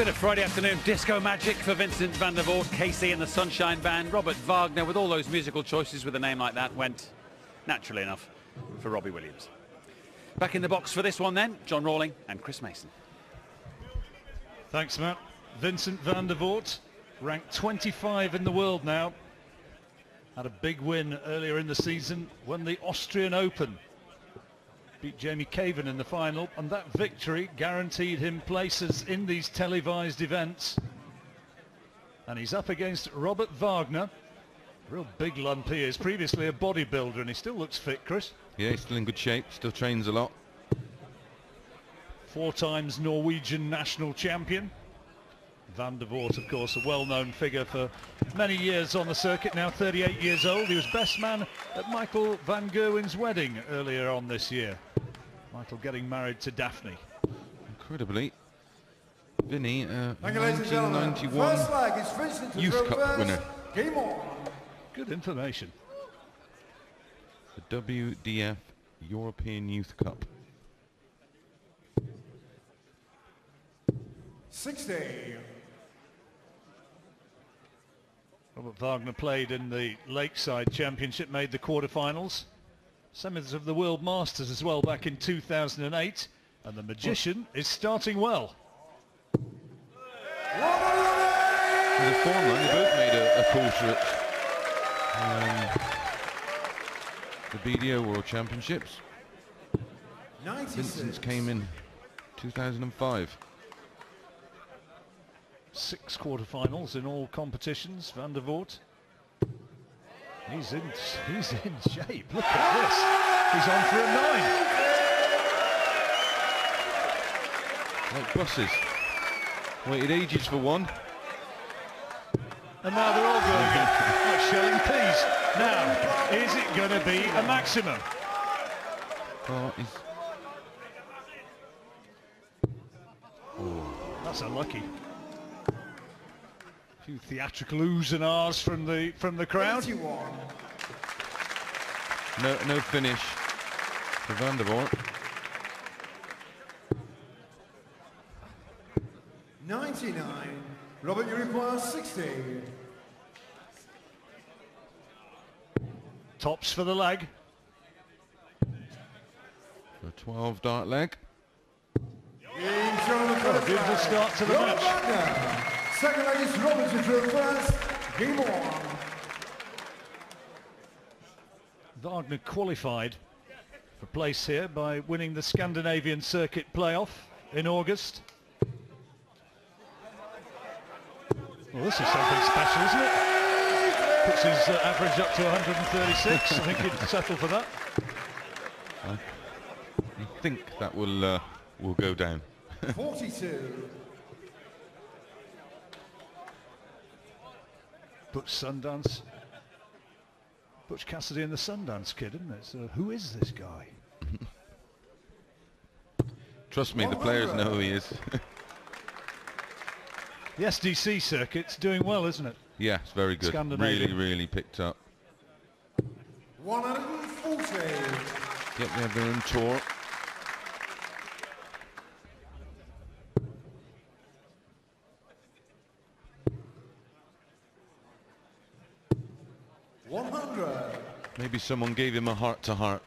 Bit of Friday afternoon disco magic for Vincent van der Voort, KC and the Sunshine Band. Robert Wagner, with all those musical choices with a name like that, went naturally enough for Robbie Williams. Back in the box for this one then, John Rawling and Chris Mason. Thanks, Matt. Vincent van der Voort, ranked 25 in the world now. Had a big win earlier in the season, won the Austrian Open. Beat Jamie Caven in the final, and that victory guaranteed him places in these televised events. And he's up against Robert Wagner. Real big lump he is, previously a bodybuilder, and he still looks fit, Chris. Yeah, he's still in good shape, still trains a lot. 4 times Norwegian national champion. Van der Voort, of course, a well-known figure for many years on the circuit, now 38 years old. He was best man at Michael van Gerwen's wedding earlier on this year. Michael getting married to Daphne. Incredibly, Vinny, 1991 Youth Cup winner. Game on. Good information. The WDF European Youth Cup. 60. Robert Wagner played in the Lakeside Championship, made the quarterfinals. Semis of the World Masters as well back in 2008. And the Magician is starting well. With a form line, they both made a quarter at the BDO World Championships. 96. Vincent's came in 2005. 6 quarterfinals in all competitions, Van der Voort. He's in shape. Look at this. He's on for a 9. Like buses. Waited ages for one. And now they're all going in. Like shelling peas. Now, is it going to be a maximum? Oh, That's unlucky. A few theatrical oohs and ahs from the crowd. 81. no finish for Van der Voort. 99. Robert, you require 60. Tops for the leg. For a 12 dart leg. Beautiful start to the match. Wagner. Second leg is Robert, you throw first. Game on. Wagner qualified for place here by winning the Scandinavian Circuit playoff in August. Well, this is something special, isn't it? Puts his average up to 136. I think he'd settle for that. I think that will go down. 42. Butch Sundance. Butch Cassidy and the Sundance Kid, isn't it? So who is this guy? Trust me, the players know who he is. The SDC circuit's doing well, isn't it? Yeah, it's very good. Really picked up. 140. Yep, they have their own tour. Maybe someone gave him a heart-to-heart.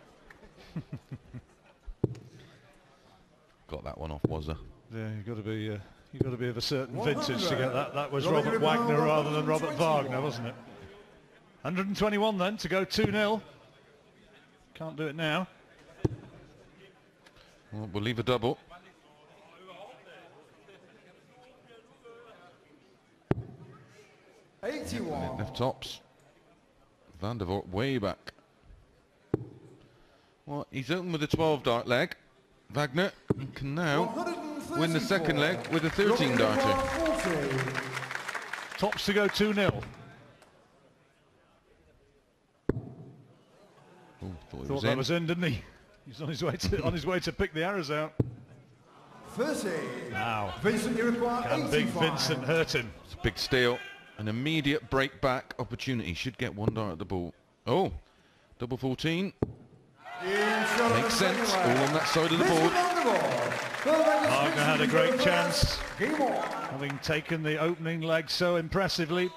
Got that one off, was there? Yeah, you've got to be of a certain vintage to get that. That was Robert Wagner rather than Robert Wagner, wasn't it? 121 then to go 2-0. Can't do it now. Well, we'll leave a double. Left tops. Van der Voort way back. Well, he's open with a 12 dart leg. Wagner can now win the second leg with a 13 darter. Tops to go 2-0. Thought that was in, didn't he? He's on his way to pick the arrows out. 30. Now, Vincent, you require can Big Vincent hurt him? It's a big steal. An immediate break back opportunity. Should get 1 dart at the ball. Oh, double 14. Makes sense. All on that side of the board. Wagner had a great chance, Game on. having taken the opening leg so impressively.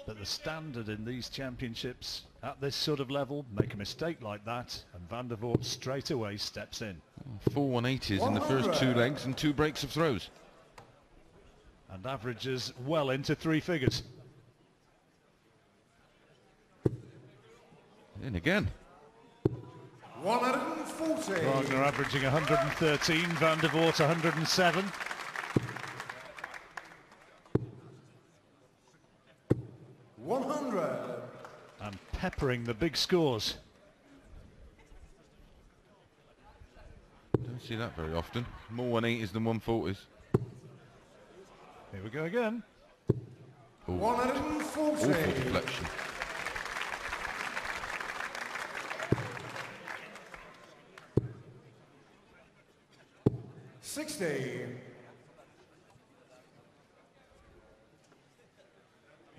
But the standard in these championships at this sort of level, make a mistake like that, and Van der Voort straight away steps in. 4 180s in the first 2 legs and 2 breaks of throws. And averages well into 3 figures. In again. 140. Wagner averaging 113, Van der Voort 107. And peppering the big scores. Don't see that very often. More 180s than 140s. Here we go again. Ooh, 140. awful deflection.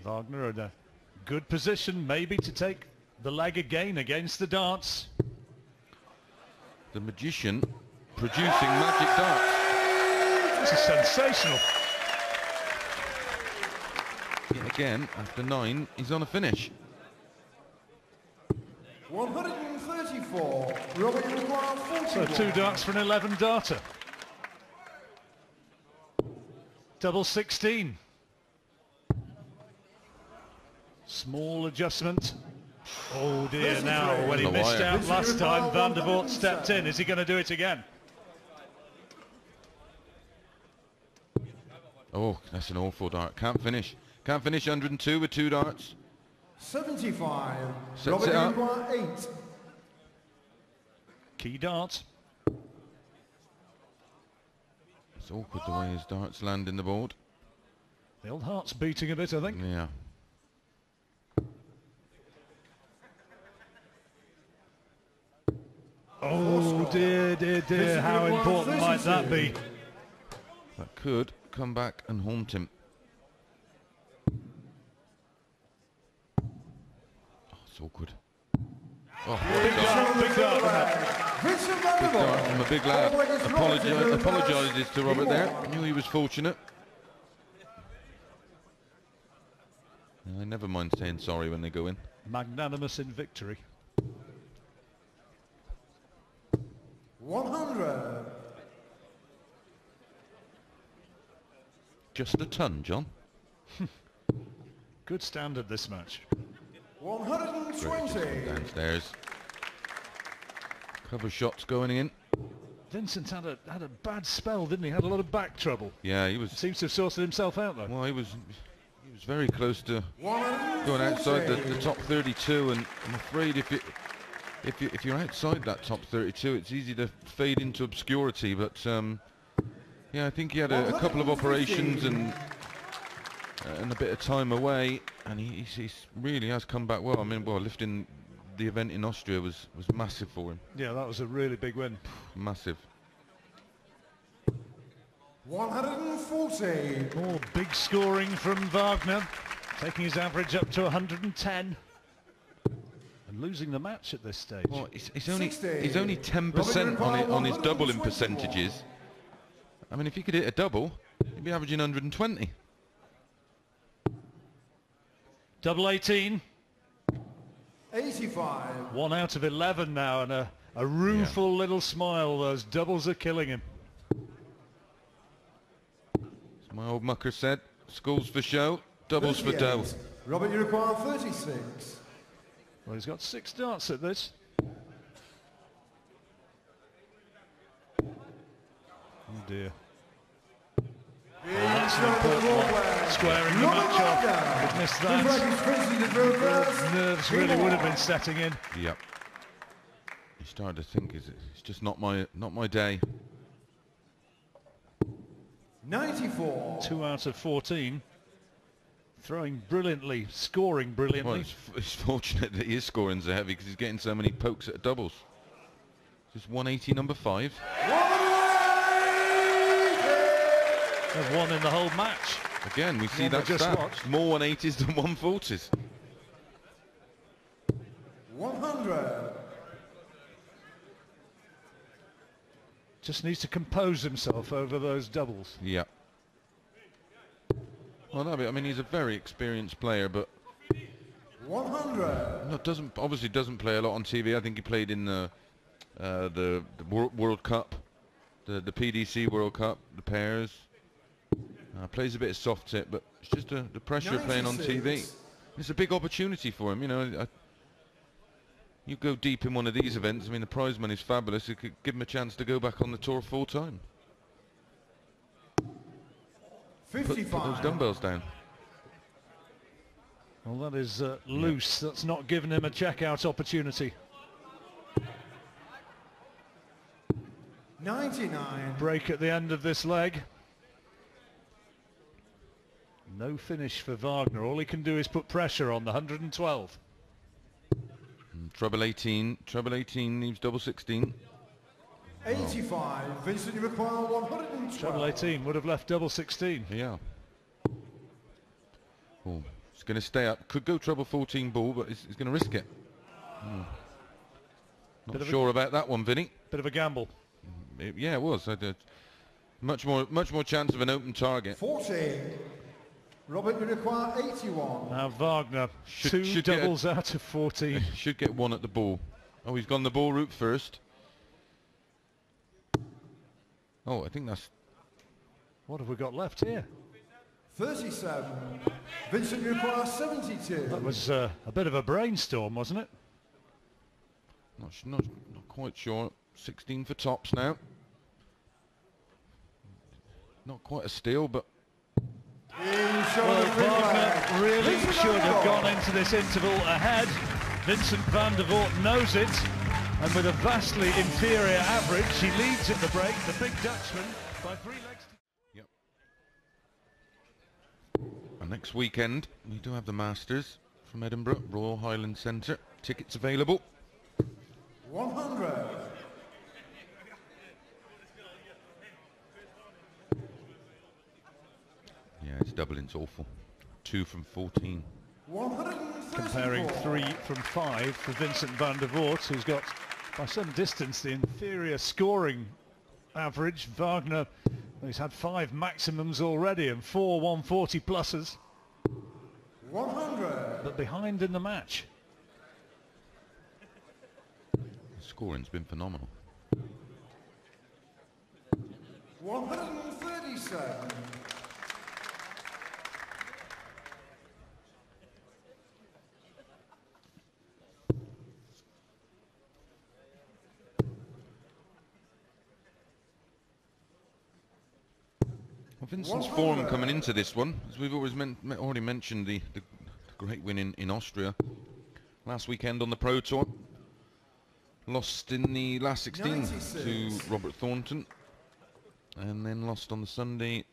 Wagner in a good position maybe to take the leg again against the darts. The magician producing magic darts. This is sensational. Yet again, after 9, he's on a finish. 134. Robert, you require 41. So 2 darts for an 11 darter. Double 16. Small adjustment. Oh dear, now when he missed out last time, Van der Voort stepped in. Is he going to do it again? Oh, that's an awful dart. Can't finish. Can't finish 102 with 2 darts. 75. Sets Robert, it you up. require 8. Key dart. It's awkward the way his darts land in the board. The old heart's beating a bit, I think. Yeah. Oh dear, dear, dear, how important might that be? That could come back and haunt him. Oh, it's awkward. Oh, what a dart. Big dart, wasn't it? Vincent Van der Big dart Voort. from a big lad. Apologises to Robert there. Knew he was fortunate. I never mind saying sorry when they go in. Magnanimous in victory. 100. Just a ton, John. Good standard this match. 120. Downstairs. Cover shots going in. Vincent had a bad spell, didn't he? Had a lot of back trouble. Yeah, he was. Seems to have sorted himself out though. Well, he was very close to going outside the top 32, and I'm afraid if you're outside that top 32, it's easy to fade into obscurity. But yeah, I think he had a couple of operations and a bit of time away, and he really has come back well. I mean, well, lifting the event in Austria was massive for him. Yeah, that was a really big win. Massive. 140. More big scoring from Wagner, taking his average up to 110 and losing the match at this stage. Well, he's only 60. 10% on his doubling percentages. I mean, if he could hit a double, he'd be averaging 120. Double 18. 85. 1 out of 11 now, and a rueful little smile. Those doubles are killing him. As my old mucker said, schools for show, doubles for dough. Robert, you require 36. Well, he's got 6 darts at this. Oh dear. That's an important one. Squaring the match off. He'd missed that. Nerves really would have been setting in. Yep. You started to think, it's just not my day. 94. 2 out of 14. Throwing brilliantly, scoring brilliantly. Well, it's fortunate that he is scoring so heavy because he's getting so many pokes at doubles. Just 180, number 5. They've won in the whole match. Again, we see One that we just stat. watched. More 180s than 140s. 100. Just needs to compose himself over those doubles. Yeah. Well, no, I mean, he's a very experienced player, but 100. no, obviously doesn't play a lot on TV. I think he played in the World Cup, the PDC World Cup, the pairs. Plays a bit of soft tip, but it's just the pressure of playing on TV. It's a big opportunity for him, you know. You go deep in one of these events, I mean, the prize money is fabulous. It could give him a chance to go back on the tour full time. 55. Put those dumbbells down. Well, that is loose. That's not giving him a checkout opportunity. 99. Break at the end of this leg. No finish for Wagner. All he can do is put pressure on the 112. Treble 18. Treble 18 leaves double 16. 85. Vincent, you require 112. Treble 18 would have left double 16. Yeah. Oh, it's going to stay up. Could go treble 14 ball, but he's going to risk it. Not sure about that one, Vinny. Bit of a gamble. Yeah, it was. I did. Much more chance of an open target. 40. Robert, you require 81. Now Wagner, two doubles out of 14. Should get one at the ball. Oh, he's gone the ball route first. Oh, I think that's... What have we got left here? 37. Vincent, you require 72. That was a bit of a brainstorm, wasn't it? Not quite sure. 16 for tops now. Not quite a steal, but... Well, Wagner really should have gone into this interval ahead. Vincent van der Voort knows it, and with a vastly inferior average, he leads at the break, the big Dutchman, by 3 legs. Yep. And next weekend, we do have the Masters from Edinburgh, Royal Highland Centre. Tickets available. 100. Yeah, it's doubling's awful. 2 from 14. 134. Comparing 3 from 5 for Vincent van der Voort, who's got, by some distance, the inferior scoring average. Wagner, he's had 5 maximums already and 4 140 pluses. 100. But behind in the match. The scoring's been phenomenal. 137. Well, Vincent's form coming into this one, as we've always already mentioned, the great win in Austria last weekend on the Pro Tour. Lost in the last 16 to Robert Thornton, and then lost on the Sunday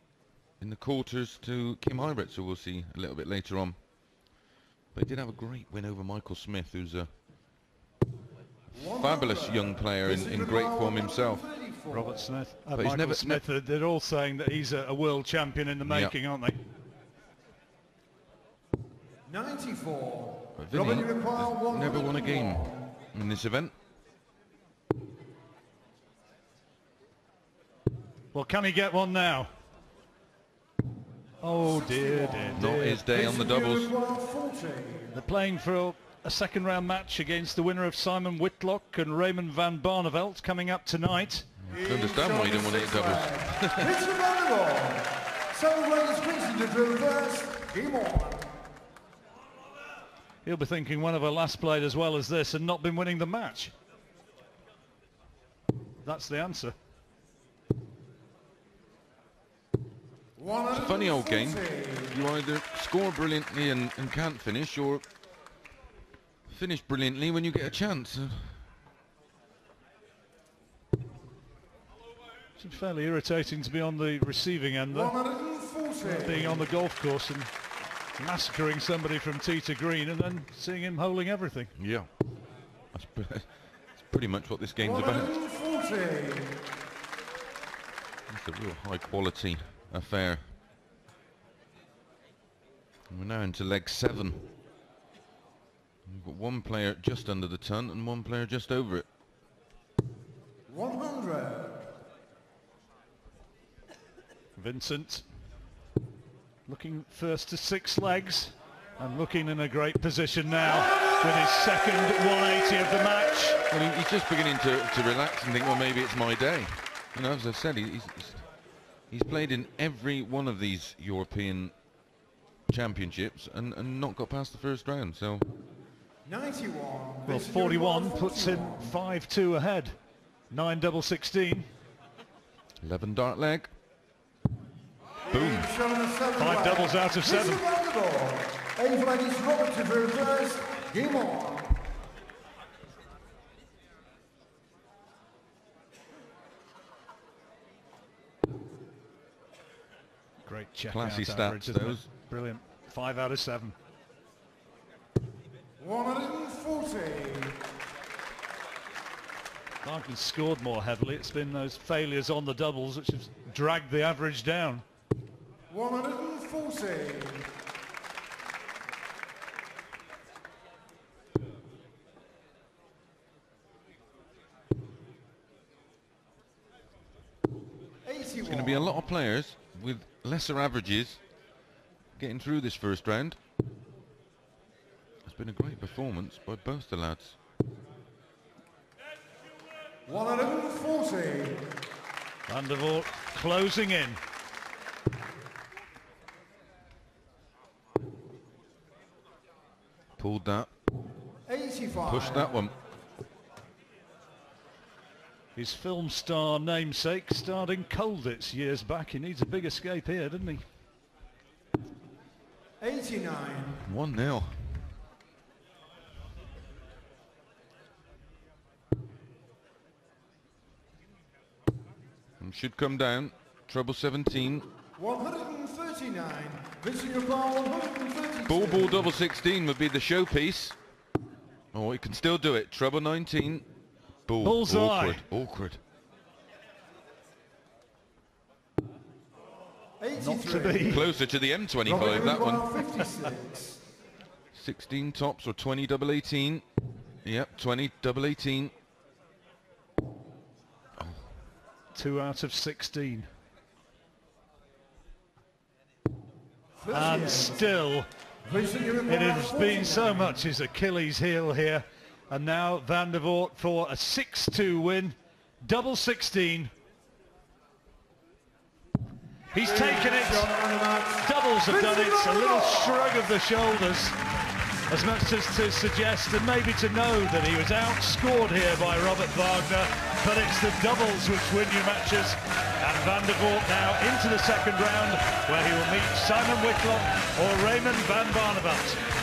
in the quarters to Kim Hybrid, so we'll see a little bit later on. But he did have a great win over Michael Smith, who's a fabulous young player in great form himself. Robert Smith, But he's Michael Smith, they're all saying that he's a world champion in the making, aren't they? 94. But Vinny has never won a game in this event. Well, can he get one now? Oh dear, dear, dear. Not his day on the doubles. They're playing for a second round match against the winner of Simon Whitlock and Raymond van Barneveld coming up tonight. I can understand why you don't want to hit doubles. Vincent van der Voort. Celebrates Vincent to drill first. Game on. He'll be thinking one of our last played as well as this and not been winning the match. That's the answer. It's a funny old game. You either score brilliantly and can't finish, or finish brilliantly when you get a chance. It's fairly irritating to be on the receiving end there. Being on the golf course and massacring somebody from tee to green and then seeing him holding everything. Yeah. That's pretty much what this game's about. It's a real high quality affair. And we're now into leg 7. We've got one player just under the ton and one player just over it. 100. Vincent looking first to 6 legs and looking in a great position now with his second 180 of the match. Well, he's just beginning to relax and think, well, maybe it's my day. You know, as I've said, he's played in every one of these European championships and not got past the first round, so... 91. Well, 41 puts him 5-2 ahead. 9-16. 11 dart leg. Boom. 5 doubles out of 7. Even ladies, Robert to reverse. Game on. Great check. Classy out stats, average, isn't those. it? Brilliant. 5 out of 7. 140. Wagner's scored more heavily. It's been those failures on the doubles which have dragged the average down. 140. There's going to be a lot of players with lesser averages getting through this first round. It's been a great performance by both the lads. 140. Van der Voort closing in. Pulled that. 85. Pushed that one. His film star namesake starred in Colditz years back. He needs a big escape here, doesn't he? 89. 1-0. And should come down. Treble 17. 139. Missing a ball, 132. Ball double 16 would be the showpiece. Oh, he can still do it. Treble 19. Ball. Bullseye. Awkward. Not to be. Closer to the M25, that one. 56. 16 tops or 20 double 18. Yep, 20 double 18. 2 out of 16. And still, it has been so much his Achilles heel here. And now Van der Voort for a 6-2 win. Double 16. He's taken it. Doubles have done it. A little shrug of the shoulders, as much as to suggest and maybe to know that he was outscored here by Robert Wagner. But it's the doubles which win you matches. And Van der Voort now into the second round, where he will meet Simon Whitlock or Raymond van Barneveld.